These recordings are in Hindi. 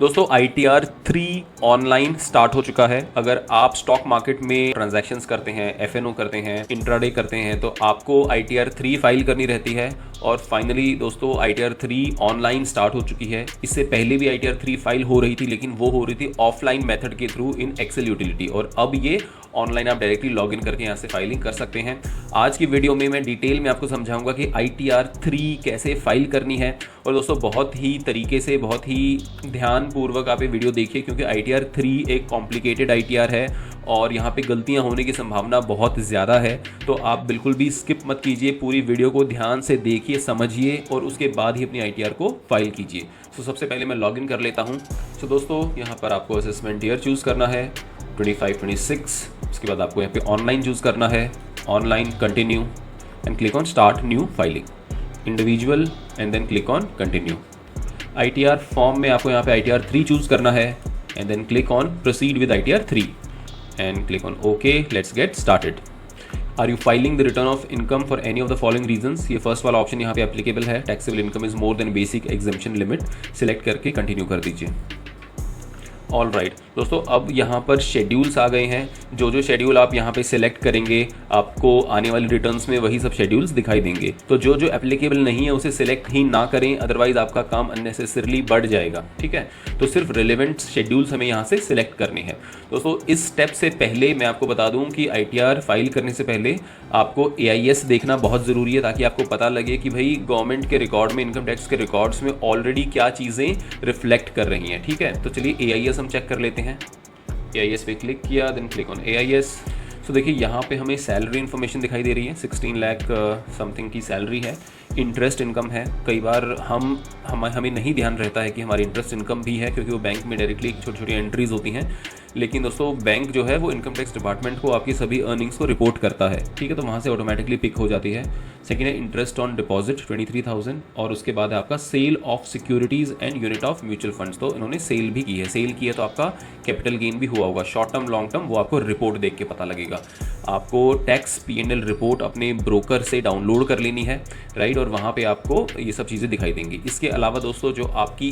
दोस्तों ITR 3 ऑनलाइन स्टार्ट हो चुका है। अगर आप स्टॉक मार्केट में ट्रांजैक्शंस करते हैं, FNO करते हैं, इंट्राडे करते हैं, तो आपको ITR 3 फाइल करनी रहती है। और फाइनली दोस्तों ITR 3 ऑनलाइन स्टार्ट हो चुकी है। इससे पहले भी ITR 3 फाइल हो रही थी, लेकिन वो हो रही थी ऑफलाइन मेथड के थ्रू इन एक्सेल यूटिलिटी, और अब ये ऑनलाइन आप डायरेक्टली लॉग इन करके यहाँ से फाइलिंग कर सकते हैं। आज की वीडियो में मैं डिटेल में आपको समझाऊंगा कि ITR 3 कैसे फाइल करनी है। और दोस्तों बहुत ही तरीके से, बहुत ही ध्यानपूर्वक आप ये वीडियो देखिए, क्योंकि ITR 3 एक कॉम्प्लिकेटेड ITR है और यहाँ पे गलतियाँ होने की संभावना बहुत ज़्यादा है। तो आप बिल्कुल भी स्किप मत कीजिए, पूरी वीडियो को ध्यान से देखिए, समझिए और उसके बाद ही अपनी ITR को फाइल कीजिए। तो सबसे पहले मैं लॉगिन कर लेता हूँ। तो दोस्तों यहाँ पर आपको असेसमेंट ईयर चूज़ करना है 25-26। उसके बाद आपको यहाँ पे ऑनलाइन चूज़ करना है, online, continue and click on start new filing, individual and then click on continue. ITR form में आपको यहाँ पे ITR 3 चूज़ करना है and then click on proceed with ITR 3 and click on okay. Let's get started. Are you filing the return of income for any of the following reasons? ये फर्स्ट वाला ऑप्शन यहाँ पे एप्लीकेबल है। Taxable income is more then basic exemption limit, select करके कंटिन्यू कर दीजिए। ऑल राइट दोस्तों, अब यहाँ पर शेड्यूल्स आ गए हैं। जो जो शेड्यूल आप यहाँ पे सिलेक्ट करेंगे, आपको आने वाले रिटर्न्स में वही सब शेड्यूल्स दिखाई देंगे। तो जो जो एप्लीकेबल नहीं है उसे सिलेक्ट ही ना करें, अदरवाइज आपका काम अननेसेसरली बढ़ जाएगा। ठीक है, तो सिर्फ रिलेवेंट शेड्यूल्स हमें यहाँ से सिलेक्ट करने हैं। दोस्तों इस स्टेप से पहले मैं आपको बता दूँ कि ITR फाइल करने से पहले आपको AIS देखना बहुत ज़रूरी है, ताकि आपको पता लगे कि भाई गवर्नमेंट के रिकॉर्ड में, इनकम टैक्स के रिकॉर्ड्स में ऑलरेडी क्या चीज़ें रिफ्लेक्ट कर रही हैं। ठीक है, तो चलिए AIS हम चेक कर लेते हैं। AIS पे क्लिक किया, देन क्लिक ऑन AIS। तो देखिए यहाँ पे हमें सैलरी इन्फॉर्मेशन दिखाई दे रही है, 16 लाख समथिंग की सैलरी है। इंटरेस्ट इनकम है। कई बार हमें नहीं ध्यान रहता है कि हमारी इंटरेस्ट इनकम भी है, क्योंकि वो बैंक में डायरेक्टली छोटी छोटी एंट्रीज होती हैं। लेकिन दोस्तों बैंक जो है वो इनकम टैक्स डिपार्टमेंट को आपकी सभी अर्निंग्स को रिपोर्ट करता है। ठीक है, तो वहाँ से ऑटोमेटिकली पिक हो जाती है। सेकेंड है इंटरेस्ट ऑन डिपॉजिट 23,000, और उसके बाद है आपका sale of securities and unit of mutual funds. तो इन्होंने सेल भी की है। सेल की है तो आपका कैपिटल गेन भी हुआ होगा, शॉर्ट टर्म लॉन्ग टर्म, वो आपको रिपोर्ट देख के पता लगेगा। आपको टैक्स P&L रिपोर्ट अपने ब्रोकर से डाउनलोड कर लेनी है, राइट, और वहाँ पे आपको ये सब चीज़ें दिखाई देंगी। इसके अलावा दोस्तों जो आपकी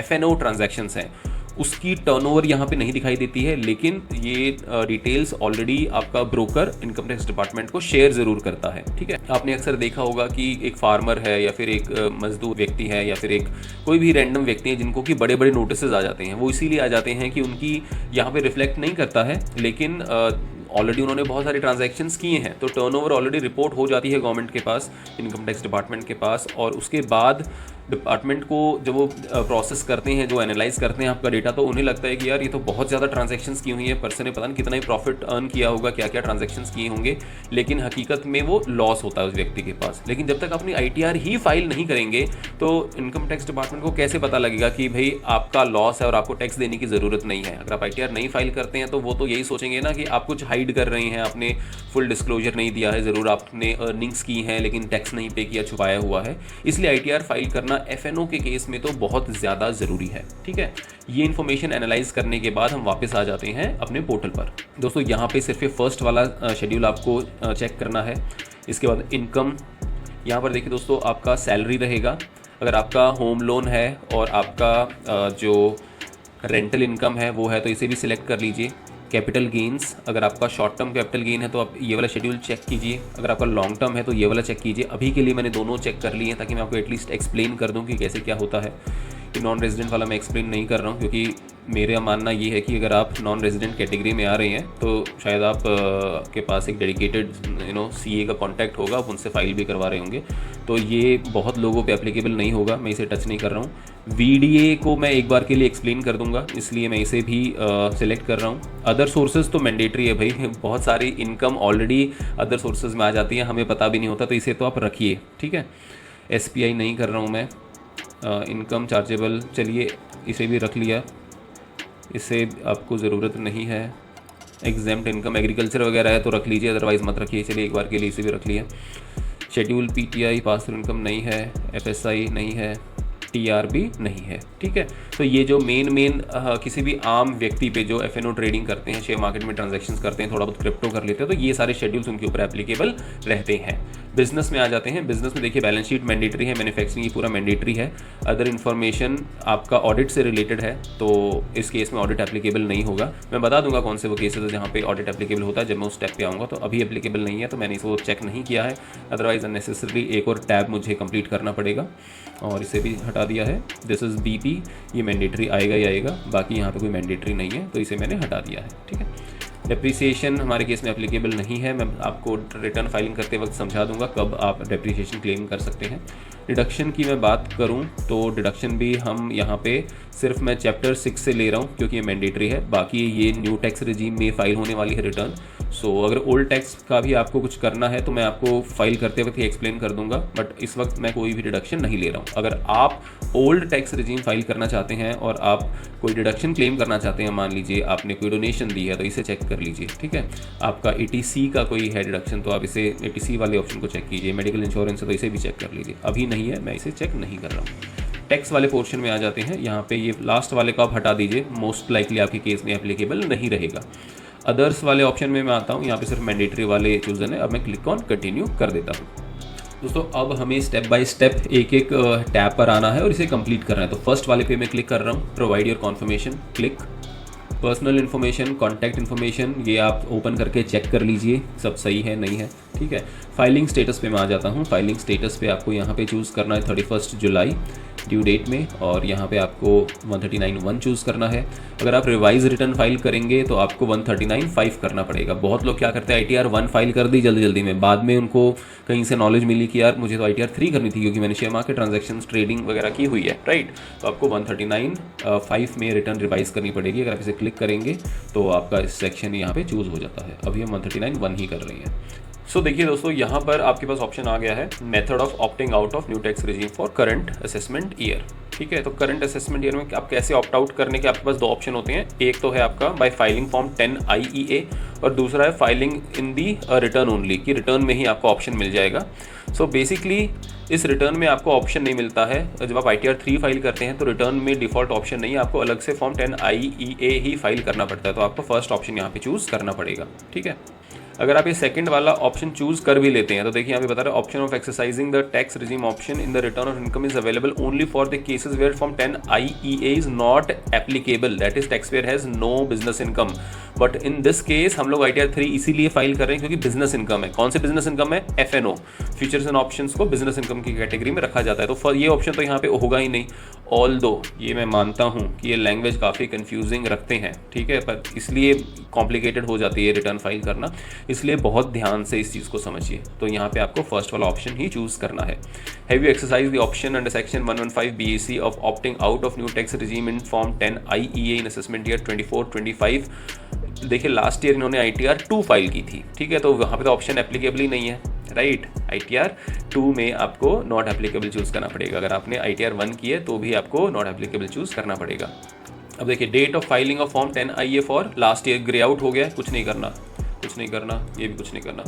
FNO ट्रांजैक्शंस हैं उसकी टर्नओवर यहाँ पे नहीं दिखाई देती है, लेकिन ये डिटेल्स ऑलरेडी आपका ब्रोकर इनकम टैक्स डिपार्टमेंट को शेयर ज़रूर करता है। ठीक है, आपने अक्सर देखा होगा कि एक फार्मर है या फिर एक मजदूर व्यक्ति है या फिर एक कोई भी रैंडम व्यक्ति है जिनको कि बड़े बड़े नोटिस आ जाते हैं। वो इसीलिए आ जाते हैं कि उनकी यहाँ पे रिफ्लेक्ट नहीं करता है, लेकिन ऑलरेडी उन्होंने बहुत सारे ट्रांजैक्शंस किए हैं, तो टर्नओवर ऑलरेडी रिपोर्ट हो जाती है गवर्नमेंट के पास, इनकम टैक्स डिपार्टमेंट के पास। और उसके बाद डिपार्टमेंट को जब वो प्रोसेस करते हैं, जो एनालाइज करते हैं आपका डेटा, तो उन्हें लगता है कि यार ये तो बहुत ज़्यादा ट्रांजैक्शंस की हुई है, पर्सन ने पता नहीं कितना ही प्रॉफिट अर्न किया होगा, क्या क्या ट्रांजैक्शंस किए होंगे, लेकिन हकीकत में वो लॉस होता है उस व्यक्ति के पास। लेकिन जब तक अपनी ITR ही फाइल नहीं करेंगे तो इनकम टैक्स डिपार्टमेंट को कैसे पता लगेगा कि भाई आपका लॉस है और आपको टैक्स देने की ज़रूरत नहीं है। अगर आप ITR नहीं फाइल करते हैं तो वो तो यही सोचेंगे ना कि आप कुछ हाइड कर रहे हैं, आपने फुल डिस्क्लोजर नहीं दिया है, ज़रूर आपने अर्निंग्स की हैं लेकिन टैक्स नहीं पे किया, छुपाया हुआ है। इसलिए ITR फाइल करना FNO के केस में तो बहुत ज़्यादा ज़रूरी है। ठीक है, ये इन्फॉर्मेशन एनालाइज करने के बाद हम वापस आ जाते हैं अपने पोर्टल पर। दोस्तों यहाँ पे सिर्फ ये फर्स्ट वाला शेड्यूल आपको चेक करना है। इसके बाद इनकम, यहाँ पर देखिए दोस्तों आपका सैलरी रहेगा। अगर आपका होम लोन है और आपका जो रेंटल इनकम है वो है तो इसे भी सिलेक्ट कर लीजिए। कैपिटल गेन्स, अगर आपका शॉर्ट टर्म कैपिटल गेन है तो आप ये वाला शेड्यूल चेक कीजिए। अगर आपका लॉन्ग टर्म है तो ये वाला चेक कीजिए। अभी के लिए मैंने दोनों चेक कर लिए हैं ताकि मैं आपको एटलीस्ट एक्सप्लेन कर दूं कि कैसे क्या होता है। कि नॉन रेजिडेंट वाला मैं एक्सप्लेन नहीं कर रहा हूँ, क्योंकि मेरा मानना ये है कि अगर आप नॉन रेजिडेंट कैटेगरी में आ रहे हैं तो शायद आप के पास एक डेडिकेटेड CA का कॉन्टैक्ट होगा, आप उनसे फाइल भी करवा रहे होंगे, तो ये बहुत लोगों पे एप्लीकेबल नहीं होगा, मैं इसे टच नहीं कर रहा हूँ। VDA को मैं एक बार के लिए एक्सप्लेन कर दूंगा, इसलिए मैं इसे भी सिलेक्ट कर रहा हूँ। अदर सोर्सेज तो मैंडेटरी है भाई, बहुत सारी इनकम ऑलरेडी अदर सोर्सेज में आ जाती है, हमें पता भी नहीं होता, तो इसे तो आप रखिए। ठीक है, SPI नहीं कर रहा हूँ मैं। इनकम चार्जेबल, चलिए इसे भी रख लिया, इसे आपको ज़रूरत नहीं है। एग्जेम्प्ट इनकम एग्रीकल्चर वगैरह है तो रख लीजिए, अदरवाइज़ मत रखिए। चलिए एक बार के लिए इसे भी रख लिया। Schedule PTI pass through income नहीं है, FSI नहीं है, FTR भी नहीं है, ठीक है। तो ये जो मेन किसी भी आम व्यक्ति पे जो FNO ट्रेडिंग करते हैं, शेयर मार्केट में ट्रांजैक्शंस करते हैं, थोड़ा बहुत क्रिप्टो कर लेते हैं, तो ये सारे शेड्यूल्स उनके ऊपर एप्लीकेबल रहते हैं। बिजनेस में आ जाते हैं। बिजनेस में देखिए बैलेंस शीट मैंडेटरी है, मैन्युफैक्चरिंग ये पूरा मैंडेटरी है। अदर इन्फॉर्मेशन आपका ऑडिट से रिलेटेड है, तो इस केस में ऑडिट एप्लीकेबल नहीं होगा। मैं बता दूंगा कौन से वो केसेस है जहाँ पे ऑडिट एप्लीकेबल होता है जब मैं उस स्टेप पे आऊँगा। तो अभी एप्लीकेबल नहीं है, तो मैंने इसको चेक नहीं किया है, अदरवाइज अननेसेसरी एक और टैब मुझे कंप्लीट करना पड़ेगा, और इसे भी हटा दिया है। दिस इज़ BP, ये मैंडेटरी आएगा ही आएगा, बाकी यहाँ पे कोई मैंडेटरी नहीं है, तो इसे मैंने हटा दिया है, ठीक है। डेप्रिसिएशन हमारे केस में एप्लीकेबल नहीं है, मैं आपको रिटर्न फाइलिंग करते वक्त समझा दूंगा कब आप डेप्रिसिएशन क्लेम कर सकते हैं। डिडक्शन की मैं बात करूं तो डिडक्शन भी हम यहाँ पे सिर्फ मैं चैप्टर 6 से ले रहा हूँ क्योंकि ये मैंडेटरी है, बाकी ये न्यू टैक्स रिजीम में फाइल होने वाली है रिटर्न। सो अगर ओल्ड टैक्स का भी आपको कुछ करना है तो मैं आपको फाइल करते वक्त ही एक्सप्लेन कर दूंगा, बट इस वक्त मैं कोई भी डिडक्शन नहीं ले रहा हूँ। अगर आप ओल्ड टैक्स रिजीम फाइल करना चाहते हैं और आप कोई डिडक्शन क्लेम करना चाहते हैं, मान लीजिए आपने कोई डोनेशन दी है, तो इसे चेक कर लीजिए, ठीक है। आपका ATC का कोई है डिडक्शन, तो आप इसे ATC वाले ऑप्शन को चेक कीजिए। मेडिकल इंश्योरेंस है तो इसे भी चेक कर लीजिए। अभी नहीं है, मैं इसे चेक नहीं कर रहा हूँ। टैक्स वाले पोर्शन में आ जाते हैं। यहाँ पे ये लास्ट वाले को आप हटा दीजिए, मोस्ट लाइकली आपके केस में एप्लीकेबल नहीं रहेगा। अदर्स वाले ऑप्शन में मैं आता हूँ, यहाँ पे सिर्फ मैंडेटरी वाले चूजन है। अब मैं क्लिक ऑन कंटिन्यू कर देता हूँ। दोस्तों अब हमें स्टेप बाय स्टेप एक एक टैब पर आना है और इसे कंप्लीट करना है। तो फर्स्ट वाले पे मैं क्लिक कर रहा हूँ, provide your conformation, click. Personal information, contact information, ये आप ओपन करके चेक कर लीजिए सब सही है नहीं है, ठीक है। फाइलिंग स्टेटस पे मैं आ जाता हूँ। फाइलिंग स्टेटस पे आपको यहाँ पे चूज़ करना है 31 जुलाई ड्यू डेट में, और यहाँ पे आपको 139(1) चूज़ करना है। अगर आप रिवाइज रिटर्न फाइल करेंगे तो आपको 139(5) करना पड़ेगा। बहुत लोग क्या करते हैं, ITR 1 फाइल कर दी जल्दी जल्दी में, बाद में उनको कहीं से नॉलेज मिली कि यार मुझे तो ITR 3 करनी थी क्योंकि मैंने शेयर मार्केट ट्रांजैक्शन ट्रेडिंग वगैरह की हुई है, राइट। तो आपको 139(5) में रिटर्न रिवाइज करनी पड़ेगी। अगर आप इसे क्लिक करेंगे तो आपका इस सेक्शन यहाँ पे चूज़ हो जाता है। अभी हम 139(1) ही कर रहे हैं। सो देखिए दोस्तों, यहाँ पर आपके पास ऑप्शन आ गया है, method of opting out of new tax regime for current assessment year, ठीक है। तो करंट असेसमेंट ईयर में आप कैसे ऑप्ट आउट करने के आपके पास दो ऑप्शन होते हैं। एक तो है आपका बाय फाइलिंग फॉर्म 10 IEA और दूसरा है फाइलिंग इन दी रिटर्न ओनली, कि रिटर्न में ही आपको ऑप्शन मिल जाएगा। सो बेसिकली इस रिटर्न में आपको ऑप्शन नहीं मिलता है। जब आप ITR 3 फाइल करते हैं तो रिटर्न में डिफॉल्ट ऑप्शन नहीं है, आपको अलग से फॉर्म 10 IEA ही फाइल करना पड़ता है। तो आपको फर्स्ट ऑप्शन यहाँ पे चूज़ करना पड़ेगा, ठीक है। अगर आप ये सेकंड वाला ऑप्शन चूज कर भी लेते हैं तो देखिए यहाँ पे बता रहा है, option of exercising the tax regime option in the return of income is available only for the cases where form 10 IEA is not applicable, that is tax payer has no business income. But in this case हम लोग ITR 3 इसीलिए फाइल कर रहे हैं क्योंकि बिजनेस इनकम है। कौन से बिजनेस इनकम है? FNO, फ्यूचर्स एंड ऑप्शंस को बिजनेस इनकम की कैटेगरी में रखा जाता है। तो ये ऑप्शन तो यहाँ पे होगा ही नहीं। ऑल्दो ये मैं मानता हूँ कि ये लैंग्वेज काफ़ी कंफ्यूजिंग रखते हैं, ठीक है, पर इसलिए कॉम्प्लिकेटेड हो जाती है रिटर्न फाइल करना, इसलिए बहुत ध्यान से इस चीज़ को समझिए। तो यहाँ पे आपको फर्स्ट वाला ऑप्शन ही चूज़ करना है। Have you exercise the option under section 115 BAC of opting out of new tax regime in form 10 IEA in assessment year 24-25। देखिए लास्ट ईयर इन्होंने ITR 2 फाइल की थी, ठीक है, तो वहाँ पे तो ऑप्शन एप्लीकेबल ही नहीं है, राइट। ITR 2 में आपको नॉट एप्लीकेबल चूज़ करना पड़ेगा। अगर आपने ITR 1 की है तो भी आपको नॉट एप्लीकेबल चूज़ करना पड़ेगा। अब देखिए date of filing of form 10 IEA for last year grey out हो गया, कुछ नहीं करना, कुछ नहीं करना, ये भी कुछ नहीं करना।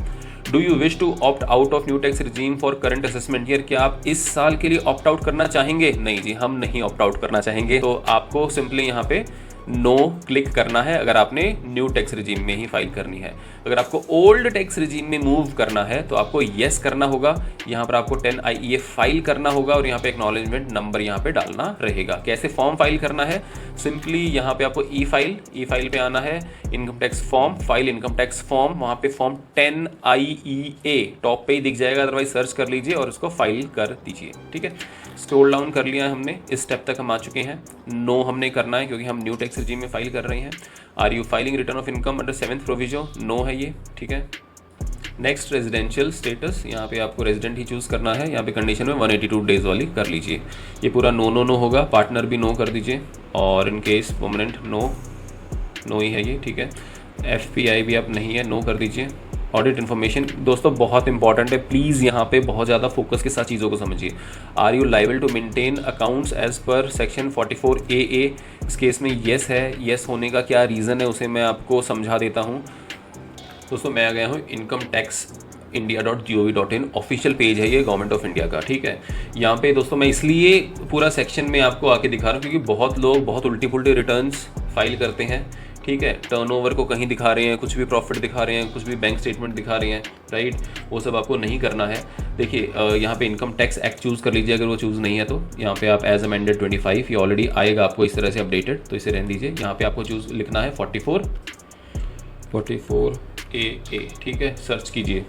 Do you wish to opt out of new tax regime for current assessment year? क्या आप इस साल के लिए ऑप्ट आउट करना चाहेंगे? नहीं जी, हम नहीं ऑप्ट आउट करना चाहेंगे। तो आपको सिंपली यहाँ पे नो क्लिक करना है अगर आपने न्यू टैक्स रिजीम में ही फाइल करनी है। अगर आपको ओल्ड टैक्स रिजीम में मूव करना है तो आपको येस करना होगा। यहाँ पर आपको 10 IEA फाइल करना होगा और यहाँ पे एक्नॉलेजमेंट नंबर यहाँ पे डालना रहेगा। कैसे फॉर्म फाइल करना है? सिंपली यहाँ पे आपको ई फाइल पे आना है, income tax form, file income tax form, वहाँ पे फॉर्म 10 IEA टॉप पे ही दिख जाएगा, अदरवाइज सर्च कर लीजिए और उसको फाइल कर दीजिए, ठीक है। स्क्रॉल डाउन कर लिया है हमने, इस स्टेप तक हम आ चुके हैं। नो हमने करना है क्योंकि हम न्यू टैक्स रिजीम में फाइल कर रहे हैं। Are you filing return of income under 7th provision? No है ये, ठीक है। नेक्स्ट रेजिडेंशियल स्टेटस, यहाँ पे आपको रेजिडेंट ही चूज़ करना है। यहाँ पे कंडीशन में 182 डेज वाली कर लीजिए। ये पूरा नो होगा, पार्टनर भी नो कर दीजिए और इन केस परमानेंट नो ही है ये, ठीक है। FPI भी आप नहीं है, नो कर दीजिए। ऑडिट इन्फॉर्मेशन दोस्तों बहुत इंपॉर्टेंट है, प्लीज़ यहाँ पे बहुत ज़्यादा फोकस के साथ चीज़ों को समझिए। Are you liable to maintain accounts as per section 44AA? इस केस में येस है। येस होने का क्या रीज़न है उसे मैं आपको समझा देता हूँ। दोस्तों मैं आ गया हूँ income tax india.gov.in official page है ये गवर्नमेंट ऑफ इंडिया का, ठीक है। यहाँ पे दोस्तों मैं इसलिए पूरा सेक्शन में आपको आके दिखा रहा हूँ क्योंकि बहुत लोग बहुत उल्टी पुल्टी रिटर्न्स फाइल करते हैं, ठीक है। टर्नओवर को कहीं दिखा रहे हैं, कुछ भी प्रॉफिट दिखा रहे हैं, कुछ भी बैंक स्टेटमेंट दिखा रहे हैं, राइट। वो सब आपको नहीं करना है। देखिए यहाँ पे इनकम टैक्स एक्ट चूज़ कर लीजिए, अगर वो चूज़ नहीं है तो यहाँ पे आप एज अमेंडेड 25 ये ऑलरेडी आएगा आपको इस तरह से अपडेटेड, तो इसे रहने दीजिए। यहाँ पे आपको चूज़ लिखना है 44 AA, ठीक है, सर्च कीजिए।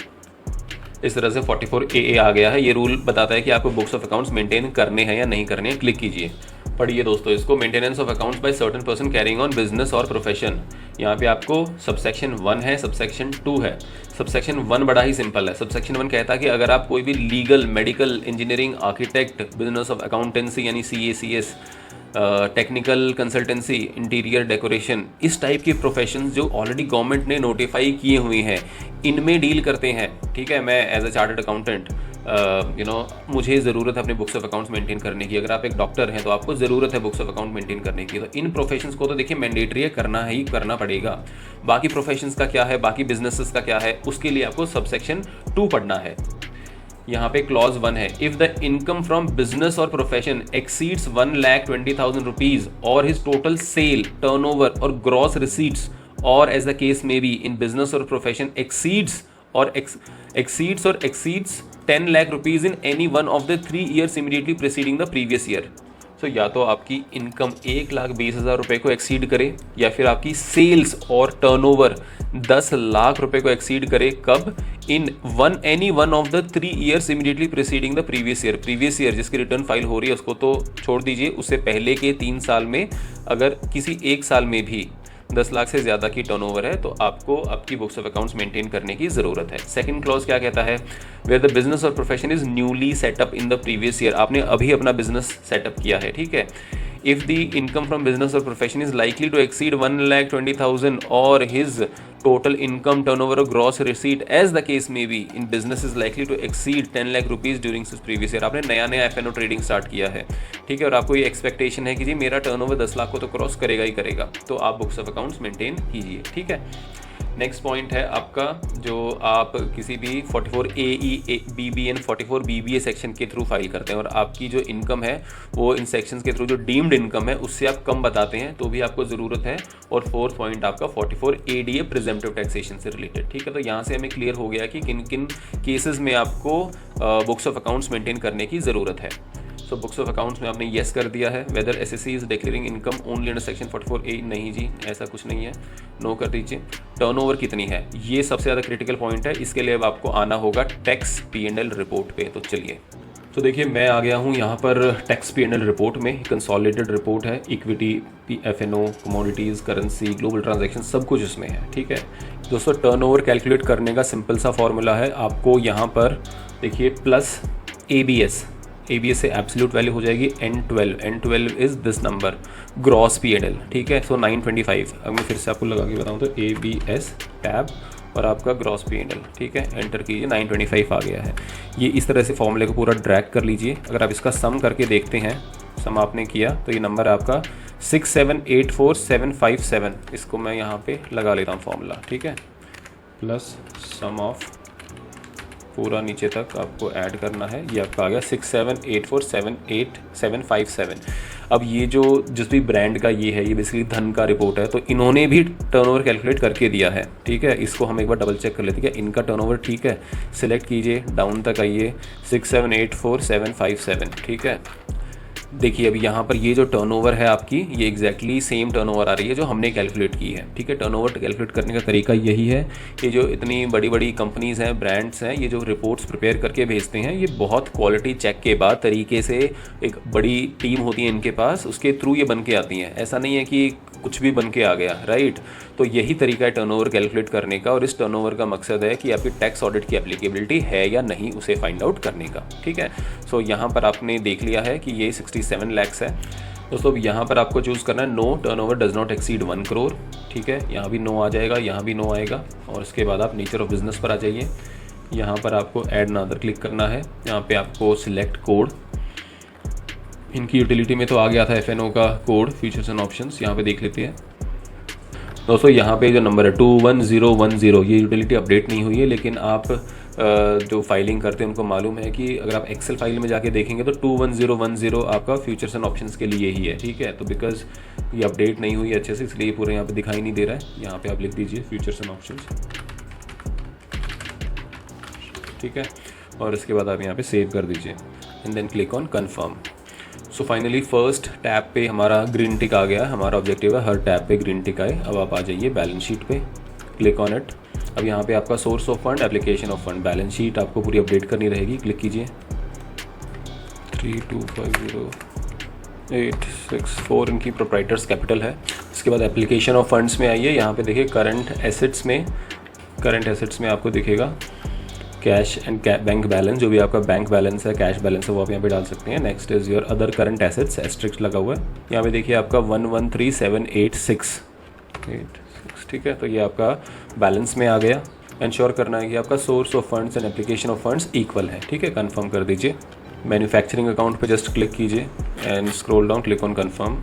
इस तरह से 44 AA आ गया है। ये रूल बताता है कि आपको बुक्स ऑफ अकाउंट्स मेंटेन करने हैं या नहीं करने हैं। क्लिक कीजिए, पढ़िए दोस्तों इसको। Maintenance of accounts by certain person carrying on business और प्रोफेशन। यहाँ पे आपको सबसेक्शन 1 है, सबसेक्शन 2 है। सबसेक्शन 1 बड़ा ही सिंपल है। सबसेक्शन 1 कहता है कि अगर आप कोई भी legal, medical, engineering, architect, business of accountancy यानी CA/CS, technical consultancy, interior decoration, इस टाइप के प्रोफेशंस जो ऑलरेडी गवर्नमेंट ने नोटिफाई किए हुए हैं, इनमें डील करते हैं, ठीक है। मैं एज अ चार्टर्ड अकाउंटेंट मुझे ज़रूरत है अपने बुक्स ऑफ अकाउंट्स मेंटेन करने की। अगर आप एक डॉक्टर हैं तो आपको ज़रूरत है बुक्स ऑफ अकाउंट मेंटेन करने की। तो इन प्रोफेशंस को तो देखिए मैंडेटरी है, करना ही करना पड़ेगा। बाकी प्रोफेशंस का क्या है, बाकी बिजनेसेस का क्या है, उसके लिए आपको सबसेक्शन 2 पढ़ना है। यहाँ पे क्लॉज 1 है, if the income from business और profession exceeds 1,20,000 rupees or his total sale, turnover or gross receipts, or as the case may be in business और profession exceeds 10 lakh rupees in any one of the 3 years immediately preceding the previous year. So या तो आपकी इनकम 1,20,000 रुपये को एक्सीड करे, या फिर आपकी सेल्स और टर्नओवर 10 लाख रुपए को एक्सीड करे। कब? इन any one of the 3 years immediately preceding the previous year. Previous year जिसकी रिटर्न फाइल हो रही है उसको तो छोड़ दीजिए, उससे पहले के 3 साल में अगर किसी एक साल में भी 10 लाख से ज़्यादा की टर्नओवर है तो आपको आपकी बुक्स ऑफ अकाउंट्स मेंटेन करने की ज़रूरत है। सेकंड क्लॉज क्या कहता है? वेयर द बिजनेस और profession is newly set up in the previous year. आपने अभी अपना बिजनेस सेटअप किया है, ठीक है। If the income from business और profession is likely to exceed 1,20,000 or his total income, turnover or gross receipt as the case may be in business is likely to exceed 10 lakh rupees during this previous year. आपने नया एफएनओ ट्रेडिंग स्टार्ट किया है, ठीक है, और आपको ये एक्सपेक्टेशन है कि जी मेरा टर्नओवर 10 लाख को तो क्रॉस करेगा ही करेगा, तो आप बुक्स ऑफ अकाउंट्स मेंटेन कीजिए, ठीक है। नेक्स्ट पॉइंट है आपका, जो आप किसी भी 44 AE BBN 44 BBA सेक्शन के थ्रू फाइल करते हैं और आपकी जो इनकम है वो इन सेक्शंस के थ्रू जो डीम्ड इनकम है उससे आप कम बताते हैं तो भी आपको ज़रूरत है। और फोर्थ पॉइंट आपका 44 ADA प्रिजेम्पटिव टैक्सेशन से रिलेटेड, ठीक है। तो यहाँ से हमें क्लियर हो गया कि किन किन केसेस में आपको बुक्स ऑफ अकाउंट्स मेंटेन करने की ज़रूरत है। सो बुक्स ऑफ अकाउंट्स में आपने येस कर दिया है। Whether SSC is declaring income only under section 44A, नहीं जी ऐसा कुछ नहीं है, नो कर दीजिए। टर्नओवर कितनी है, ये सबसे ज़्यादा क्रिटिकल पॉइंट है, इसके लिए अब आपको आना होगा टैक्स P&L रिपोर्ट पे। तो चलिए, तो देखिए मैं आ गया हूँ यहाँ पर टैक्स P&L रिपोर्ट में। कंसोलिडेटेड रिपोर्ट है, equity, FNO, commodities, currency, global transaction सब कुछ इसमें है, ठीक है दोस्तों। टर्नओवर कैलकुलेट करने का सिंपल सा फॉर्मूला है, आपको यहाँ पर देखिए प्लस ABS से एब्सोल्यूट वैल्यू हो जाएगी N12 is this number, gross P&L, ठीक है। सो 925, अब मैं फिर से आपको लगा के बताऊँ तो ABS टैब और आपका ग्रॉस P&L, ठीक है, एंटर कीजिए, 925 आ गया है। ये इस तरह से फॉर्मूले को पूरा ड्रैग कर लीजिए। अगर आप इसका सम करके देखते हैं, सम आपने किया तो ये नंबर आपका 6784757। इसको मैं यहाँ पे लगा लेता हूँ फॉर्मूला, ठीक है, प्लस सम ऑफ पूरा नीचे तक आपको ऐड करना है, ये आपका आ गया 678478757। अब ये जो जिस भी ब्रांड का ये है, ये बेसिकली धन का रिपोर्ट है, तो इन्होंने भी टर्नओवर कैलकुलेट करके दिया है, ठीक है। इसको हम एक बार डबल चेक कर लेते हैं कि इनका टर्नओवर ठीक है। सिलेक्ट कीजिए, डाउन तक आइए, 6784757, ठीक है। देखिए अभी यहाँ पर ये जो टर्नओवर है आपकी, ये एग्जैक्टली सेम टर्नओवर आ रही है जो हमने कैलकुलेट की है, ठीक है। टर्नओवर कैलकुलेट करने का तरीका यही है कि जो इतनी बड़ी बड़ी कंपनीज़ हैं, ब्रांड्स हैं, ये जो रिपोर्ट्स प्रिपेयर करके भेजते हैं, ये बहुत क्वालिटी चेक के बाद तरीके से, एक बड़ी टीम होती है इनके पास, उसके थ्रू ये बन के आती हैं। ऐसा नहीं है कि कुछ भी बन के आ गया, राइट। तो यही तरीका है टर्नओवर कैलकुलेट करने का, और इस टर्नओवर का मकसद है कि आपकी टैक्स ऑडिट की एप्लीकेबिलिटी है या नहीं उसे फाइंड आउट करने का, ठीक है। सो यहाँ पर आपने देख लिया है कि ये 67 लैक्स है दोस्तों। अब यहाँ पर आपको चूज़ करना है no turnover does not exceed 1 crore, ठीक है। यहाँ भी नो आ जाएगा, यहाँ भी नो आएगा, और उसके बाद आप नेचर ऑफ बिजनेस पर आ जाइए। यहाँ पर आपको ऐड नादर क्लिक करना है, यहाँ पे आपको सिलेक्ट कोड। इनकी यूटिलिटी में तो आ गया था FNO का कोड, फीचर्स एंड ऑप्शंस, यहाँ पे देख लेते हैं दोस्तों। यहाँ पे जो नंबर है 21010, ये यूटिलिटी अपडेट नहीं हुई है, लेकिन आप जो फाइलिंग करते हैं उनको मालूम है कि अगर आप एक्सेल फाइल में जाके देखेंगे तो 21010 आपका फ्यूचर्स एंड ऑप्शंस के लिए ही है, ठीक है। तो बिकॉज ये अपडेट नहीं हुई अच्छे से, इसलिए पूरे यहाँ पे दिखाई नहीं दे रहा है। यहाँ पे आप लिख दीजिए फ्यूचर्स एंड ऑप्शंस, ठीक है, और इसके बाद आप यहाँ पे सेव कर दीजिए and then click on confirm. So finally first tab पे हमारा ग्रीन टिक आ गया। हमारा ऑब्जेक्टिव है हर टैब पे ग्रीन टिक आए। अब आप आ जाइए बैलेंस शीट पे, क्लिक ऑन इट। अब यहाँ पे आपका source of fund, application of fund, balance sheet आपको पूरी अपडेट करनी रहेगी। क्लिक कीजिए। 3250864 इनकी प्रोप्राइटर्स कैपिटल है। इसके बाद एप्लीकेशन ऑफ फंड्स में आइए। यहाँ पे देखिए करंट एसेट्स में आपको दिखेगा कैश एंड बैंक बैलेंस, जो भी आपका बैंक बैलेंस है, कैश बैलेंस है, वो आप यहाँ पे डाल सकते हैं। Next is your other current assets, asterisks लगा हुआ है। यहाँ पे देखिए आपका 113786, ठीक है। तो ये आपका बैलेंस में आ गया। इंश्योर करना है कि आपका source of funds and application of funds equal है, ठीक है। कंफर्म कर दीजिए। मैन्युफैक्चरिंग अकाउंट पे जस्ट क्लिक कीजिए and scroll down, click on confirm.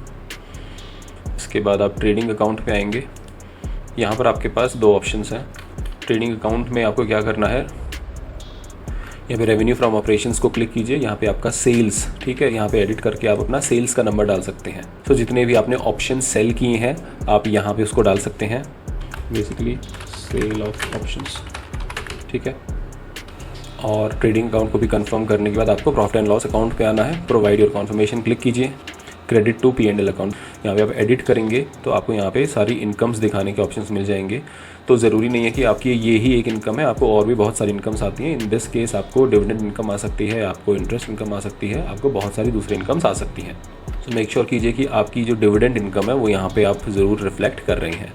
इसके बाद आप ट्रेडिंग अकाउंट पे आएंगे। यहाँ पर आपके पास दो ऑप्शंस हैं। ट्रेडिंग अकाउंट में आपको क्या करना है, यहाँ पे रेवेन्यू फ्रॉम ऑपरेशंस को क्लिक कीजिए। यहाँ पे आपका सेल्स, ठीक है, यहाँ पे एडिट करके आप अपना सेल्स का नंबर डाल सकते हैं। तो जितने भी आपने ऑप्शन सेल किए हैं आप यहाँ पे उसको डाल सकते हैं, बेसिकली सेल ऑफ ऑप्शंस, ठीक है। और ट्रेडिंग अकाउंट को भी कंफर्म करने के बाद आपको प्रॉफिट एंड लॉस अकाउंट पे आना है। प्रोवाइड योर कन्फर्मेशन क्लिक कीजिए। क्रेडिट टू P&L अकाउंट, यहाँ पे आप एडिट करेंगे तो आपको यहाँ पे सारी इनकम्स दिखाने के ऑप्शंस मिल जाएंगे। तो ज़रूरी नहीं है कि आपकी ये ही एक इनकम है, आपको और भी बहुत सारी इनकम्स आती हैं। इन दिस केस आपको डिविडेंड इनकम आ सकती है, आपको इंटरेस्ट इनकम आ सकती है, आपको बहुत सारी दूसरी इनकम्स आ सकती हैं। तो मेक श्योर कीजिए कि आपकी जो डिविडेंड इनकम है वो यहाँ पे आप ज़रूर रिफ्लेक्ट कर रही हैं।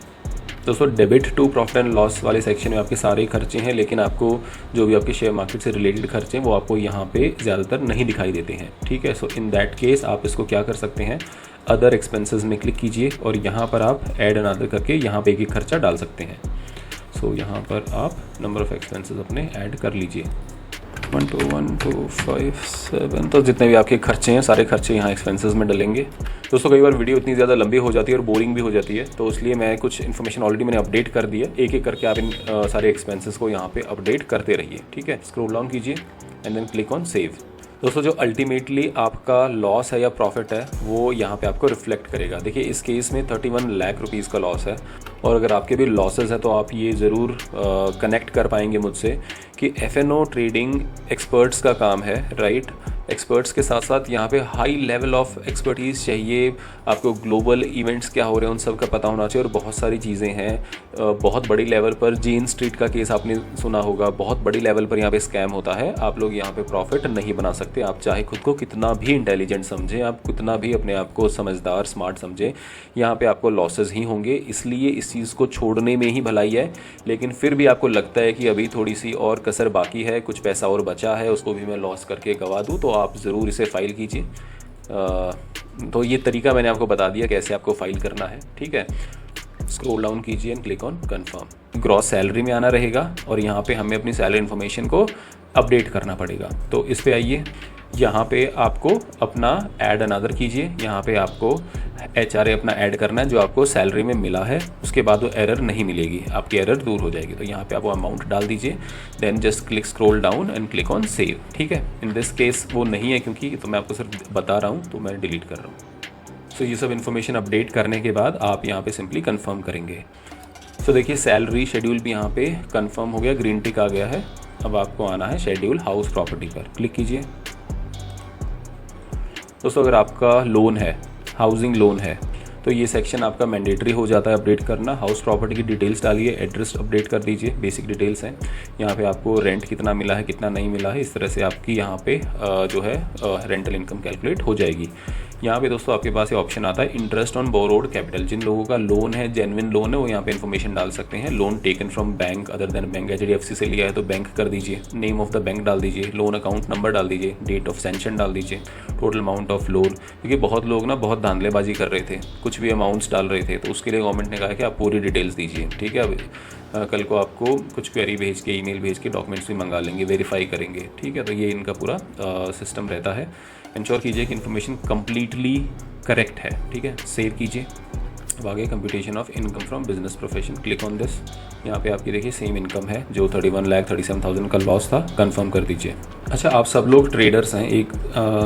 दोस्तों debit to profit and loss वाले सेक्शन में आपके सारे खर्चे हैं, लेकिन आपको जो भी आपके शेयर मार्केट से रिलेटेड खर्चे हैं वो आपको यहाँ पे ज़्यादातर नहीं दिखाई देते हैं, ठीक है। सो इन दैट केस आप इसको क्या कर सकते हैं, अदर एक्सपेंसेस में क्लिक कीजिए और यहाँ पर आप ऐड एंड अदर करके यहाँ पे एक खर्चा डाल सकते हैं। सो यहाँ पर आप नंबर ऑफ एक्सपेंसेस अपने ऐड कर लीजिए। 1 2 1 2 5 7, तो जितने भी आपके खर्चे हैं सारे खर्चे यहाँ एक्सपेंसेस में डलेंगे। दोस्तों कई बार वीडियो इतनी ज़्यादा लंबी हो जाती है और बोरिंग भी हो जाती है, तो इसलिए मैं कुछ इन्फॉर्मेशन ऑलरेडी मैंने अपडेट कर दी है। एक एक करके आप इन सारे एक्सपेंसेस को यहाँ पे अपडेट करते रहिए, ठीक है। स्क्रॉल डाउन कीजिए and then click on save. दोस्तों जो अल्टीमेटली आपका लॉस है या प्रॉफिट है वो यहाँ पे आपको रिफ्लेक्ट करेगा। देखिए इस केस में 31 लाख रुपीज़ का लॉस है, और अगर आपके भी लॉसेस है तो आप ये ज़रूर कनेक्ट कर पाएंगे मुझसे कि F&O ट्रेडिंग एक्सपर्ट्स का काम है, राइट। एक्सपर्ट्स के साथ साथ यहाँ पे हाई लेवल ऑफ एक्सपर्टीज़ चाहिए। आपको ग्लोबल इवेंट्स क्या हो रहे हैं उन सब का पता होना चाहिए, और बहुत सारी चीज़ें हैं। बहुत बड़ी लेवल पर जेन स्ट्रीट का केस आपने सुना होगा, बहुत बड़ी लेवल पर यहाँ पे स्कैम होता है। आप लोग यहाँ पे प्रॉफिट नहीं बना सकते। आप चाहे खुद को कितना भी इंटेलिजेंट समझें, आप कितना भी अपने आप को समझदार स्मार्ट समझें, यहाँ पे आपको लॉसेस ही होंगे। इसलिए इस चीज़ को छोड़ने में ही भलाई है। लेकिन फिर भी आपको लगता है कि अभी थोड़ी सी और कसर बाकी है, कुछ पैसा और बचा है, उसको भी मैं लॉस करके गवा दूँ, तो आप ज़रूर इसे फाइल कीजिए। तो ये तरीका मैंने आपको बता दिया कैसे आपको फाइल करना है, ठीक है। स्क्रॉल डाउन कीजिए and click on confirm. Gross salary में आना रहेगा और यहाँ पे हमें अपनी सैलरी इन्फॉर्मेशन को अपडेट करना पड़ेगा। तो इस पे आइए, यहाँ पे आपको अपना ऐड अनदर कीजिए। यहाँ पे आपको HRA अपना ऐड करना है जो आपको सैलरी में मिला है। उसके बाद वो एरर नहीं मिलेगी, आपकी एरर दूर हो जाएगी। तो यहाँ पे आप वो अमाउंट डाल दीजिए, then just click scroll down and click on save, ठीक है। इन दिस केस वो नहीं है क्योंकि तो मैं आपको सिर्फ बता रहा हूँ, तो मैं डिलीट कर रहा हूँ। तो ये सब इन्फॉर्मेशन अपडेट करने के बाद आप यहाँ पे सिंपली कंफर्म करेंगे। तो देखिए सैलरी शेड्यूल भी यहाँ पे कंफर्म हो गया, ग्रीन टिक आ गया है। अब आपको आना है शेड्यूल हाउस प्रॉपर्टी पर, क्लिक कीजिए। दोस्तों अगर आपका लोन है, हाउसिंग लोन है, तो ये सेक्शन आपका मैंडेटरी हो जाता है अपडेट करना। हाउस प्रॉपर्टी की डिटेल्स डालिए, एड्रेस अपडेट कर दीजिए, बेसिक डिटेल्स हैं। यहाँ पे आपको रेंट कितना मिला है, कितना नहीं मिला है, इस तरह से आपकी यहाँ पे जो है रेंटल इनकम कैलकुलेट हो जाएगी। यहाँ पे दोस्तों आपके पास ये ऑप्शन आता है इंटरेस्ट ऑन बोरोड कैपिटल। जिन लोगों का लोन है, जेन्युइन लोन है, वो यहाँ पे इन्फॉर्मेशन डाल सकते हैं। Loan taken from bank other than bank, HDFC से लिया है तो बैंक कर दीजिए, नेम ऑफ द बैंक डाल दीजिए, लोन अकाउंट नंबर डाल दीजिए, डेट ऑफ सेंशन डाल दीजिए, टोटल अमाउंट ऑफ लोन। क्योंकि बहुत लोग ना बहुत धांधलेबाजी कर रहे थे, कुछ भी अमाउंट्स डाल रहे थे, तो उसके लिए गवर्नमेंट ने कहा कि आप पूरी डिटेल्स दीजिए, ठीक है। अब कल को आपको कुछ क्वेरी भेज के, ईमेल भेज के डॉक्यूमेंट्स भी मंगा लेंगे, वेरीफाई करेंगे, ठीक है। तो ये इनका पूरा सिस्टम रहता है। इंश्योर कीजिए कि इन्फॉर्मेशन कम्प्लीटली करेक्ट है, ठीक है। सेव कीजिए अब आगे computation of income from business profession, click on this. यहाँ पे आपकी देखिए सेम इनकम है जो 31,37,000 का लॉस था, कंफर्म कर दीजिए। अच्छा, आप सब लोग ट्रेडर्स हैं, एक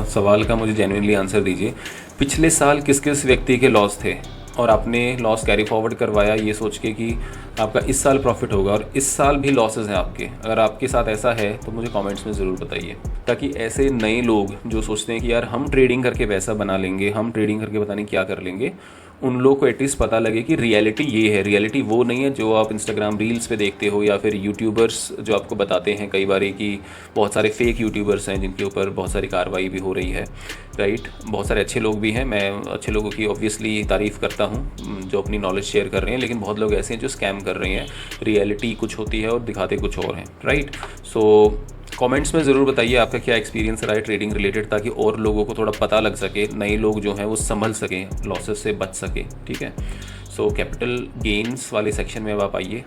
सवाल का मुझे जेन्युइनली आंसर दीजिए। पिछले साल किस किस व्यक्ति के लॉस थे और आपने लॉस कैरी फॉरवर्ड करवाया ये सोच के कि आपका इस साल प्रॉफिट होगा और इस साल भी लॉसेस हैं आपके? अगर आपके साथ ऐसा है तो मुझे कमेंट्स में ज़रूर बताइए, ताकि ऐसे नए लोग जो सोचते हैं कि यार हम ट्रेडिंग करके पैसा बना लेंगे, हम ट्रेडिंग करके पता नहीं क्या कर लेंगे, उन लोग को एटलीस्ट पता लगे कि रियलिटी ये है। रियलिटी वो नहीं है जो आप इंस्टाग्राम रील्स पे देखते हो या फिर यूट्यूबर्स जो आपको बताते हैं कई बार कि बहुत सारे फेक यूट्यूबर्स हैं जिनके ऊपर बहुत सारी कार्रवाई भी हो रही है, राइट। बहुत सारे अच्छे लोग भी हैं, मैं अच्छे लोगों की ऑब्वियसली तारीफ़ करता हूँ जो अपनी नॉलेज शेयर कर रहे हैं, लेकिन बहुत लोग ऐसे हैं जो स्कैम कर रहे हैं। रियलिटी कुछ होती है और दिखाते कुछ और हैं, राइट। सो कमेंट्स में ज़रूर बताइए आपका क्या एक्सपीरियंस रहा है ट्रेडिंग रिलेटेड, ताकि और लोगों को थोड़ा पता लग सके, नए लोग जो हैं वो संभल सकें, लॉसेस से बच सके, ठीक है। सो कैपिटल गेन्स वाले सेक्शन में अब आप आइए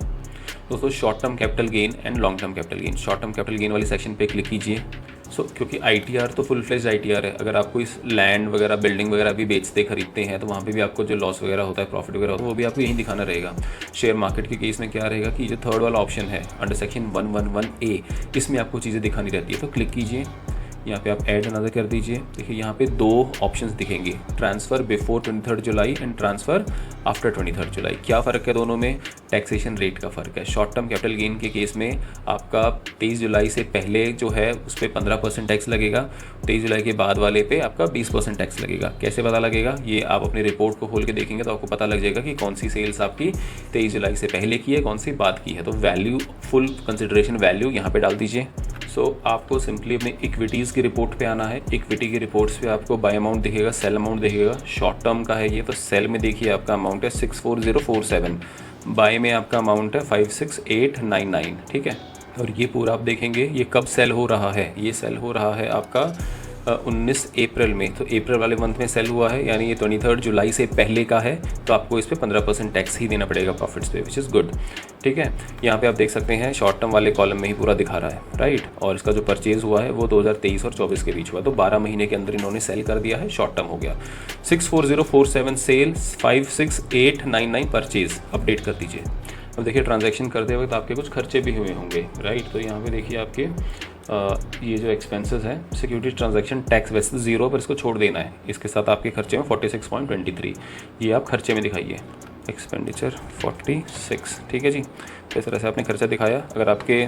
दोस्तों। Short term capital gain and long term capital gain, short term capital gain वाले सेक्शन पे क्लिक कीजिए। क्योंकि ITR तो फुल फ्लेज ITR है, अगर आपको इस लैंड वगैरह बिल्डिंग वगैरह भी बेचते खरीदते हैं तो वहाँ पे भी आपको जो लॉस वगैरह होता है, प्रॉफिट वगैरह होता है, वो भी आपको यहीं दिखाना रहेगा। शेयर मार्केट के केस में क्या रहेगा कि जो थर्ड वाला ऑप्शन है अंडर सेक्शन 111A, इसमें आपको चीज़ें दिखानी रहती है। तो क्लिक कीजिए, यहाँ पे आप ऐड अनदर कर दीजिए। देखिए यहाँ पे 2 ऑप्शंस दिखेंगे, transfer before 23 July and transfer after 23 जुलाई। क्या फ़र्क है दोनों में? टैक्सेशन रेट का फ़र्क है। शॉर्ट टर्म कैपिटल गेन के केस में आपका 23 जुलाई से पहले जो है उस पर 15% टैक्स लगेगा, 23 जुलाई के बाद वाले पे आपका 20% टैक्स लगेगा। कैसे पता लगेगा? ये आप अपनी रिपोर्ट को खोल के देखेंगे तो आपको पता लग जाएगा कि कौन सी सेल्स आपकी 23 जुलाई से पहले की है, कौन सी बाद की है। तो वैल्यू, फुल कंसिडरेशन वैल्यू यहाँ पे डाल दीजिए। आपको सिंपली अपने इक्विटीज़ की रिपोर्ट पे आना है। इक्विटी की रिपोर्ट्स पे आपको बाय अमाउंट दिखेगा, सेल अमाउंट दिखेगा। शॉर्ट टर्म का है ये, तो सेल में देखिए आपका अमाउंट है 64047, बाय में आपका अमाउंट है 56899, ठीक है। और ये पूरा आप देखेंगे ये कब सेल हो रहा है, ये सेल हो रहा है आपका 19 अप्रैल में। तो अप्रैल वाले मंथ में सेल हुआ है, यानी ये 23 जुलाई से पहले का है, तो आपको इस पर 15% टैक्स ही देना पड़ेगा प्रॉफिट्स पे, विच इज़ गुड, ठीक है। यहाँ पे आप देख सकते हैं शॉर्ट टर्म वाले कॉलम में ही पूरा दिखा रहा है, राइट। और इसका जो परचेज़ हुआ है वो 2023 और 24 के बीच हुआ, तो 12 महीने के अंदर इन्होंने सेल कर दिया है, शॉर्ट टर्म हो गया। 64047 सेल, 56899 परचेज़, अपडेट कर दीजिए। अब देखिए ट्रांजैक्शन करते वक्त आपके कुछ खर्चे भी हुए होंगे, राइट। तो यहाँ पे देखिए आपके ये जो एक्सपेंसेस हैं, सिक्योरिटी ट्रांजैक्शन टैक्स वैसे 0 पर इसको छोड़ देना है, इसके साथ आपके खर्चे में 46.23, ये आप खर्चे में दिखाइए, एक्सपेंडिचर 46, ठीक है जी। तो इस तरह से आपने खर्चा दिखाया। अगर आपके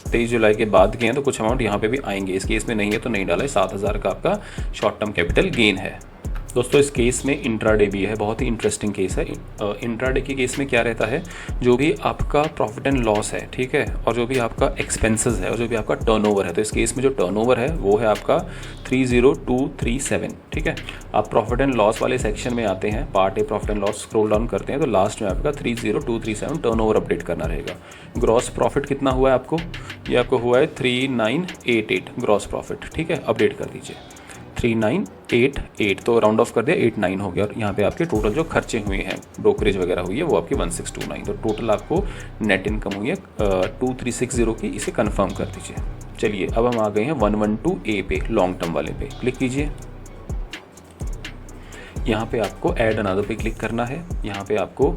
23 जुलाई के बाद के हैं तो कुछ अमाउंट यहाँ पे भी आएंगे, इस केस में नहीं है तो नहीं डाला है। 7,000 का आपका शॉर्ट टर्म कैपिटल गेन है। दोस्तों इस केस में इंट्राडे भी है, बहुत ही इंटरेस्टिंग केस है। इंट्राडे के केस में क्या रहता है, जो भी आपका प्रॉफिट एंड लॉस है, ठीक है, और जो भी आपका एक्सपेंसेस है और जो भी आपका टर्नओवर है, तो इस केस में जो टर्नओवर है वो है आपका 30237, ठीक है। आप प्रॉफिट एंड लॉस वाले सेक्शन में आते हैं, part A profit and loss, scroll down करते हैं तो लास्ट में आपका 30237 टर्नओवर अपडेट करना रहेगा। ग्रॉस प्रॉफिट कितना हुआ है आपको? ये आपको हुआ है 3988 ग्रॉस प्रॉफिट, ठीक है, अपडेट कर दीजिए 3988, तो राउंड ऑफ कर दिया 89 हो गया। और यहाँ पे आपके टोटल जो खर्चे हुए हैं, ब्रोकरेज वगैरह हुई है, वो आपकी 1629, तो टोटल आपको नेट इनकम हुई है 2360 की। इसे कंफर्म कर दीजिए। चलिए अब हम आ गए हैं 112A पे, लॉन्ग टर्म वाले पे क्लिक कीजिए। यहाँ पे आपको ऐड अनदर पे क्लिक करना है। यहाँ पे आपको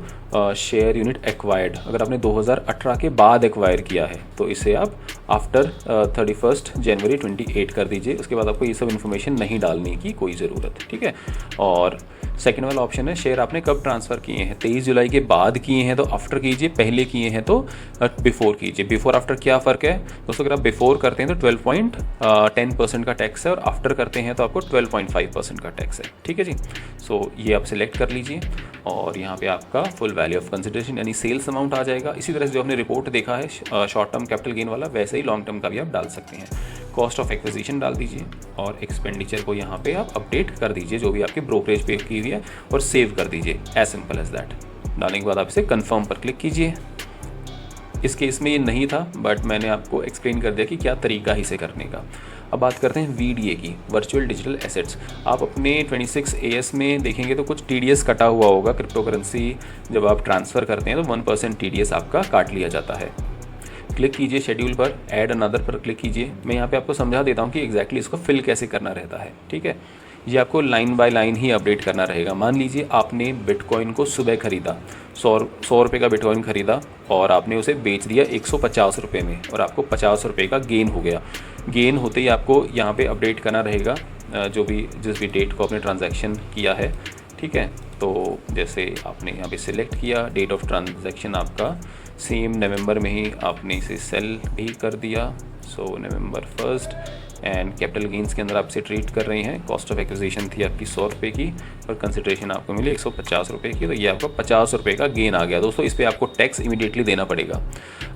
शेयर यूनिट एक्वायर्ड, अगर आपने 2018 के बाद एक्वायर किया है तो इसे आप आफ्टर 31 जनवरी 28 कर दीजिए। उसके बाद आपको ये सब इन्फॉर्मेशन नहीं डालने की कोई ज़रूरत है, ठीक है। और सेकंड वाला ऑप्शन है शेयर आपने कब ट्रांसफ़र किए हैं, 23 जुलाई के बाद किए हैं तो आफ्टर कीजिए, पहले किए हैं तो बिफोर कीजिए। बिफोर आफ्टर क्या फ़र्क है दोस्तों? अगर आप बिफोर करते हैं तो 12.10% का टैक्स है और आफ्टर करते हैं तो आपको 12.5% का टैक्स है, ठीक है जी। सो ये आप सिलेक्ट कर लीजिए और यहाँ पे आपका फुल वैल्यू ऑफ कंसिडरेशन यानी सेल्स अमाउंट आ जाएगा। इसी तरह से जो आपने रिपोर्ट देखा है शॉर्ट टर्म कैपिटल गेन वाला, वैसे ही लॉन्ग टर्म का भी आप डाल सकते हैं। कॉस्ट ऑफ एक्विजिशन डाल दीजिए और एक्सपेंडिचर को यहाँ पे आप अपडेट कर दीजिए, जो भी आपकी ब्रोकरेज पे की हुई है, और सेव कर दीजिए, एज सिंपल एज दैट। डालने के बाद आप इसे कंफर्म पर क्लिक कीजिए। इस केस में ये नहीं था, बट मैंने आपको एक्सप्लेन कर दिया कि क्या तरीका है इसे करने का। अब बात करते हैं VDA की, वर्चुअल डिजिटल एसेट्स। आप अपने 26AS में देखेंगे तो कुछ TDS कटा हुआ होगा। क्रिप्टो करेंसी जब आप ट्रांसफ़र करते हैं तो 1% TDS आपका काट लिया जाता है। क्लिक कीजिए शेड्यूल पर, ऐड अनदर पर क्लिक कीजिए। मैं यहाँ पे आपको समझा देता हूँ कि एग्जैक्टली इसको फिल कैसे करना रहता है, ठीक है। ये आपको line by line he update करना रहेगा। मान लीजिए आपने बिटकॉइन को सुबह खरीदा, 100 रुपये का बिटकॉइन खरीदा और आपने उसे बेच दिया 150 रुपये में और आपको 50 रुपये का गेन हो गया। गेन होते ही आपको यहाँ पे अपडेट करना रहेगा जिस भी डेट को आपने ट्रांजैक्शन किया है, ठीक है। तो जैसे आपने यहाँ पे सिलेक्ट किया, डेट ऑफ ट्रांजैक्शन आपका सेम नवंबर में ही आपने इसे सेल भी कर दिया। सो नवंबर 1 एंड कैपिटल गेंस के अंदर आपसे ट्रीट कर रहे हैं। कॉस्ट ऑफ एक्विजिशन थी आपकी 100 रुपये की और कंसिडरेशन आपको मिली 150 रुपये की, तो ये आपका 50 रुपये का गेन आ गया। दोस्तों इस पर आपको टैक्स इमीडिएटली देना पड़ेगा।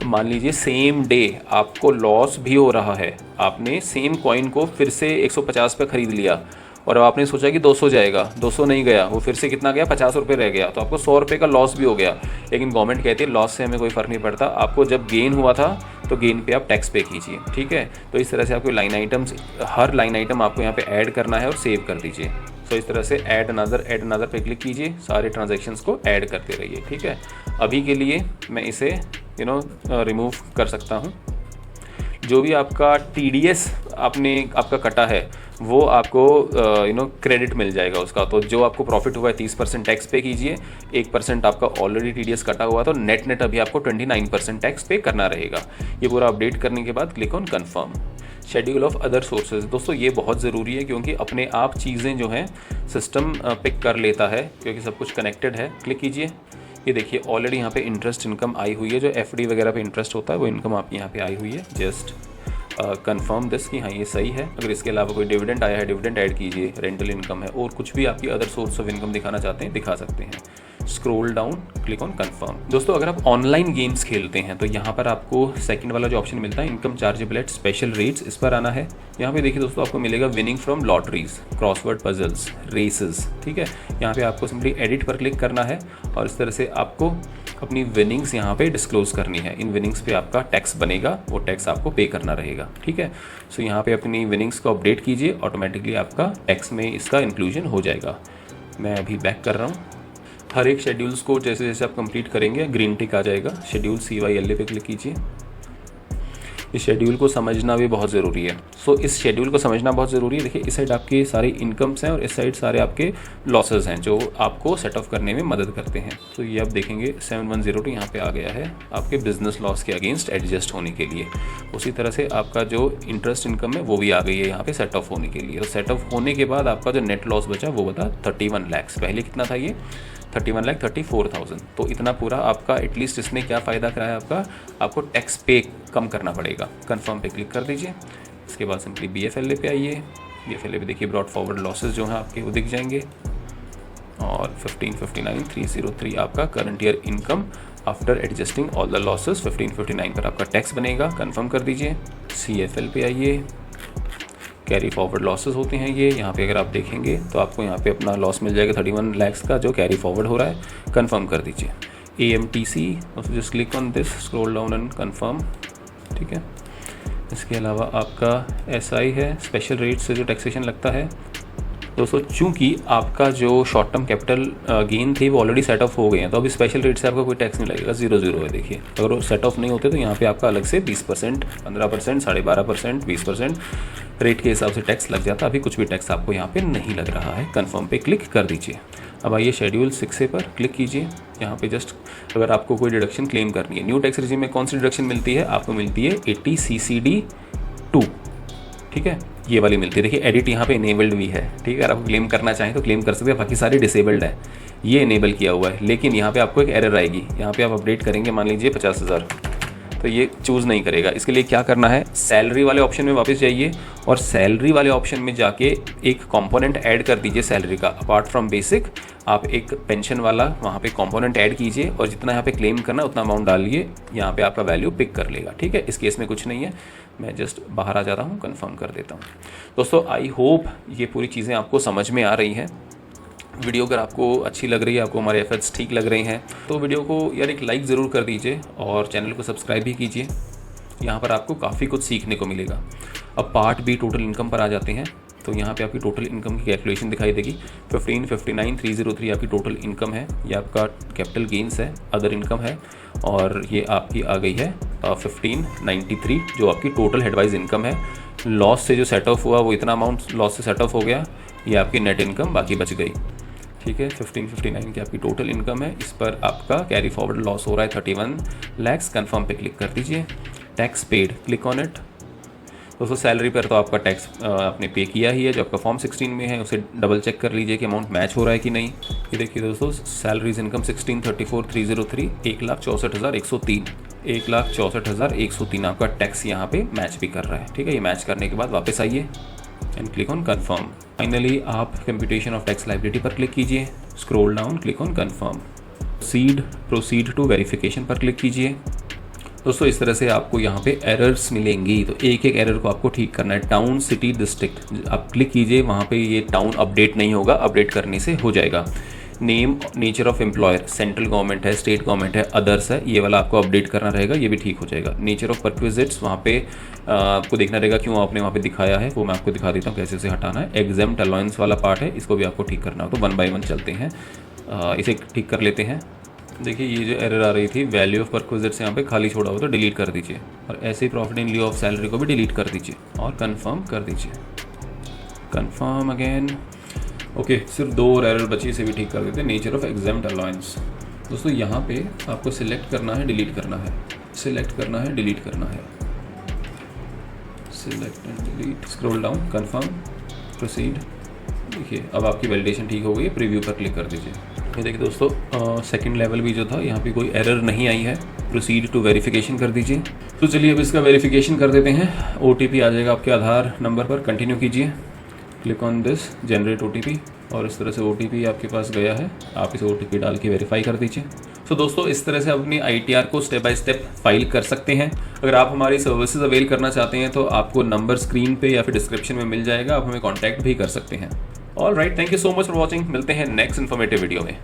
मान लीजिए सेम डे आपको लॉस भी हो रहा है, आपने सेम कॉइन को फिर से 150 पे ख़रीद लिया और अब आपने सोचा कि 200 जाएगा, 200 नहीं गया, वो फिर से कितना गया, 50 रुपये रह गया, तो आपको 100 रुपये का लॉस भी हो गया। लेकिन गवर्नमेंट कहती है लॉस से हमें कोई फ़र्क नहीं पड़ता, आपको जब गेन हुआ था तो गेन पे आप टैक्स पे कीजिए, ठीक है। तो इस तरह से आपको लाइन आइटम्स, हर लाइन आइटम आपको यहाँ पे ऐड करना है और सेव कर दीजिए। तो इस तरह से ऐड अनदर पे क्लिक कीजिए, सारे ट्रांजेक्शन्स को ऐड करते रहिए, ठीक है। अभी के लिए मैं इसे रिमूव कर सकता हूँ। जो भी आपका TDS आपका कटा है वो आपको क्रेडिट मिल जाएगा उसका। तो जो आपको प्रॉफिट हुआ है 30% टैक्स पे कीजिए, 1% आपका ऑलरेडी TDS कटा हुआ, तो नेट अभी आपको 29% टैक्स पे करना रहेगा। ये पूरा अपडेट करने के बाद click on confirm. Schedule of other sources, दोस्तों ये बहुत ज़रूरी है क्योंकि अपने आप चीज़ें जो हैं सिस्टम पिक कर लेता है क्योंकि सब कुछ कनेक्टेड है। क्लिक कीजिए, ये देखिए ऑलरेडी यहाँ पे इंटरेस्ट इनकम आई हुई है, जो FD वगैरह पे इंटरेस्ट होता है वो इनकम आपकी यहाँ पे आई हुई है। जस्ट कंफर्म दिस कि हाँ ये सही है। अगर इसके अलावा कोई डिविडेंड आया है, डिविडेंड ऐड कीजिए, रेंटल इनकम है और कुछ भी आपकी अदर सोर्स ऑफ इनकम दिखाना चाहते हैं दिखा सकते हैं। Scroll down, click on confirm. दोस्तों अगर आप ऑनलाइन गेम्स खेलते हैं तो यहाँ पर आपको सेकंड वाला जो ऑप्शन मिलता है income chargeable at special rates, इस पर आना है। यहाँ पे देखिए दोस्तों आपको मिलेगा winning from lotteries, crossword puzzles, races, ठीक है। यहाँ पे आपको सिंपली एडिट पर क्लिक करना है और इस तरह से आपको अपनी विनिंग्स यहाँ पे डिस्क्लोज करनी है। इन विनिंग्स पे आपका टैक्स बनेगा, वो टैक्स आपको पे करना रहेगा, ठीक है। सो यहाँ पे अपनी विनिंग्स को अपडेट कीजिए, ऑटोमेटिकली आपका टैक्स में इसका इंक्लूजन हो जाएगा। मैं अभी बैक कर रहा हूँ। हर एक शेड्यूल्स को जैसे जैसे आप कंप्लीट करेंगे ग्रीन टिक आ जाएगा। शेड्यूल CYLA पे क्लिक कीजिए। इस शेड्यूल को समझना भी बहुत ज़रूरी है। सो इस शेड्यूल को समझना बहुत ज़रूरी है। देखिए इस साइड आपके सारे इनकम्स हैं और इस साइड सारे आपके लॉसेस हैं जो आपको सेट ऑफ करने में मदद करते हैं। तो ये आप देखेंगे 7102 यहाँ पे आ गया है आपके बिजनेस लॉस के अगेंस्ट एडजस्ट होने के लिए। उसी तरह से आपका जो इंटरेस्ट इनकम है वो भी आ गई है यहाँ पे सेट ऑफ होने के लिए। तो सेट ऑफ होने के बाद आपका जो नेट लॉस बचा वो बता 31 लाख। पहले कितना था ये 31,34,000। तो इतना पूरा आपका एटलीस्ट इसने क्या फ़ायदा कराया आपको टैक्स पे कम करना पड़ेगा। कंफर्म पे क्लिक कर दीजिए। इसके बाद सिंपली BFLA पे आइए। BFLA पे देखिए ब्रॉड फॉरवर्ड लॉसेस जो हैं आपके वो दिख जाएंगे और 1559,303 आपका current year income after adjusting all the losses 1559 पर आपका टैक्स बनेगा। कंफर्म कर दीजिए। CFL पे आइए। कैरी फॉरवर्ड लॉसेस होते हैं ये, यहाँ पे अगर आप देखेंगे तो आपको यहाँ पे अपना लॉस मिल जाएगा 31 लाख का जो कैरी फॉरवर्ड हो रहा है। कंफर्म कर दीजिए। AMTC, just click on this, scroll down and confirm, ठीक है। इसके अलावा आपका SI है, स्पेशल रेट से जो टैक्सेशन लगता है। दोस्तों चूंकि आपका जो शॉर्ट टर्म कैपिटल गेन थे वो ऑलरेडी सेट ऑफ हो गए हैं तो अभी स्पेशल रेट से आपका कोई टैक्स नहीं लगेगा, 0 है। देखिए अगर वो सेट ऑफ नहीं होते तो यहाँ पे आपका अलग से 20%, 15%, 12.5%, 20% रेट के हिसाब से टैक्स लग जाता है। अभी कुछ भी टैक्स आपको यहाँ पे नहीं लग रहा है। कंफर्म पे क्लिक कर दीजिए। अब आइए शेड्यूल 6A पर क्लिक कीजिए। यहाँ पे जस्ट अगर आपको कोई डिडक्शन क्लेम करनी है, न्यू टैक्स रेजिम में कौन सी डिडक्शन मिलती है आपको, मिलती है 80 CCD 2, ठीक है, ये वाली मिलती है। देखिए एडिट यहाँ पे इनेबल्ड भी है, ठीक है। अगर आपको क्लेम करना चाहें तो क्लेम कर सकते हैं, बाकी सारे डिसेबल्ड है, ये इनेबल किया हुआ है। लेकिन यहाँ पे आपको एक एरर आएगी, यहाँ पे आप अपडेट करेंगे मान लीजिए 50,000, तो ये चूज़ नहीं करेगा। इसके लिए क्या करना है, सैलरी वाले ऑप्शन में वापस जाइए और सैलरी वाले ऑप्शन में जाके एक कंपोनेंट ऐड कर दीजिए सैलरी का। अपार्ट फ्रॉम बेसिक आप एक पेंशन वाला वहाँ पे कंपोनेंट ऐड कीजिए और जितना यहाँ पे क्लेम करना उतना अमाउंट डालिए, यहाँ पे आपका वैल्यू पिक कर लेगा, ठीक है। इस केस में कुछ नहीं है, मैं जस्ट बाहर आ जाता हूँ, कंफर्म कर देता हूँ। दोस्तों आई होप ये पूरी चीज़ें आपको समझ में आ रही हैं। वीडियो अगर आपको अच्छी लग रही है, आपको हमारे एफर्ट्स ठीक लग रहे हैं तो वीडियो को यार एक लाइक ज़रूर कर दीजिए और चैनल को सब्सक्राइब भी कीजिए। यहाँ पर आपको काफ़ी कुछ सीखने को मिलेगा। अब पार्ट B टोटल इनकम पर आ जाते हैं तो यहाँ पे आपकी टोटल इनकम की कैलकुलेशन दिखाई देगी। 1559,303 आपकी टोटल इनकम है, ये आपका कैपिटल गेन्स है, अदर इनकम है और ये आपकी आ गई है 1593 जो आपकी टोटल हेडवाइज इनकम है। लॉस से जो सेट ऑफ हुआ वो इतना अमाउंट लॉस से सेट ऑफ हो गया ये आपकी नेट इनकम बाकी बच गई। ठीक है, 1559 की आपकी टोटल इनकम है। इस पर आपका कैरी फॉरवर्ड लॉस हो रहा है 31 lakhs। कन्फर्म पे क्लिक कर दीजिए। Tax paid, click on it. दोस्तों सैलरी पर तो आपका टैक्स आपने पे किया ही है, जो आपका फॉर्म 16 में है उसे डबल चेक कर लीजिए कि अमाउंट मैच हो रहा है कि नहीं। ये देखिए दोस्तों, सैलरीज इनकम 1634,303, 1,64,103, 1,64,103 आपका टैक्स यहाँ पे मैच भी कर रहा है। ठीक है, ये मैच करने के बाद वापस आइए and click on confirm. Finally आप कंप्यूटेशन ऑफ टैक्स लायबिलिटी पर क्लिक कीजिए, scroll down, click on confirm. Proceed to verification पर क्लिक कीजिए। दोस्तों इस तरह से आपको यहाँ पे एरर्स मिलेंगी, तो एक एक एरर को आपको ठीक करना है। टाउन, सिटी, डिस्ट्रिक्ट आप क्लिक कीजिए, वहाँ पे ये टाउन अपडेट नहीं होगा, अपडेट करने से हो जाएगा। Name, nature of employer, central government है, स्टेट गवर्नमेंट है, अदर्स है, ये वाला आपको अपडेट करना रहेगा, ये भी ठीक हो जाएगा। नेचर ऑफ परक्विजिट्स वहाँ पे आपको देखना रहेगा क्यों आपने वहाँ पे दिखाया है, वो मैं आपको दिखा देता हूँ कैसे उसे हटाना है। एग्जाम्प्ट अलाउंस वाला पार्ट है, इसको भी आपको ठीक करना हो, तो 1 by 1 चलते हैं। इसे ठीक कर लेते हैं। देखिए ये जो एरर आ रही थी वैल्यू ऑफ परक्विजिट्स यहाँ पे खाली छोड़ा हो तो डिलीट कर दीजिए, और ऐसे ही profit in lieu of salary को भी डिलीट कर दीजिए और कंफर्म कर दीजिए। Confirm again. ओके, सिर्फ 2 और एरर बची, इसे भी ठीक कर देते हैं। नेचर ऑफ एग्जाम्प्ट अलाउंस, दोस्तों यहाँ पे आपको सिलेक्ट करना है, डिलीट करना है, सिलेक्ट करना है, डिलीट करना है, select and delete, scroll down, confirm, proceed. देखिए अब आपकी वैलिडेशन ठीक हो गई है, प्रीव्यू पर क्लिक कर दीजिए। ये देखिए दोस्तों सेकंड लेवल भी जो था यहाँ पे कोई एरर नहीं आई है। प्रोसीड टू वेरिफिकेशन कर दीजिए। तो चलिए अब इसका वेरिफिकेशन कर देते हैं। OTP आ जाएगा आपके आधार नंबर पर, कंटिन्यू कीजिए, click on this, generate OTP, और इस तरह से OTP आपके पास गया है, आप इसे OTP डाल के वेरीफाई कर दीजिए। तो दोस्तों इस तरह से आप अपनी ITR को स्टेप बाय स्टेप फाइल कर सकते हैं। अगर आप हमारी सर्विसेज अवेल करना चाहते हैं तो आपको नंबर स्क्रीन पे या फिर डिस्क्रिप्शन में मिल जाएगा, आप हमें कॉन्टैक्ट भी कर सकते हैं। All right, thank you so much for watching. मिलते हैं नेक्स्ट इन्फॉर्मेटिव वीडियो में।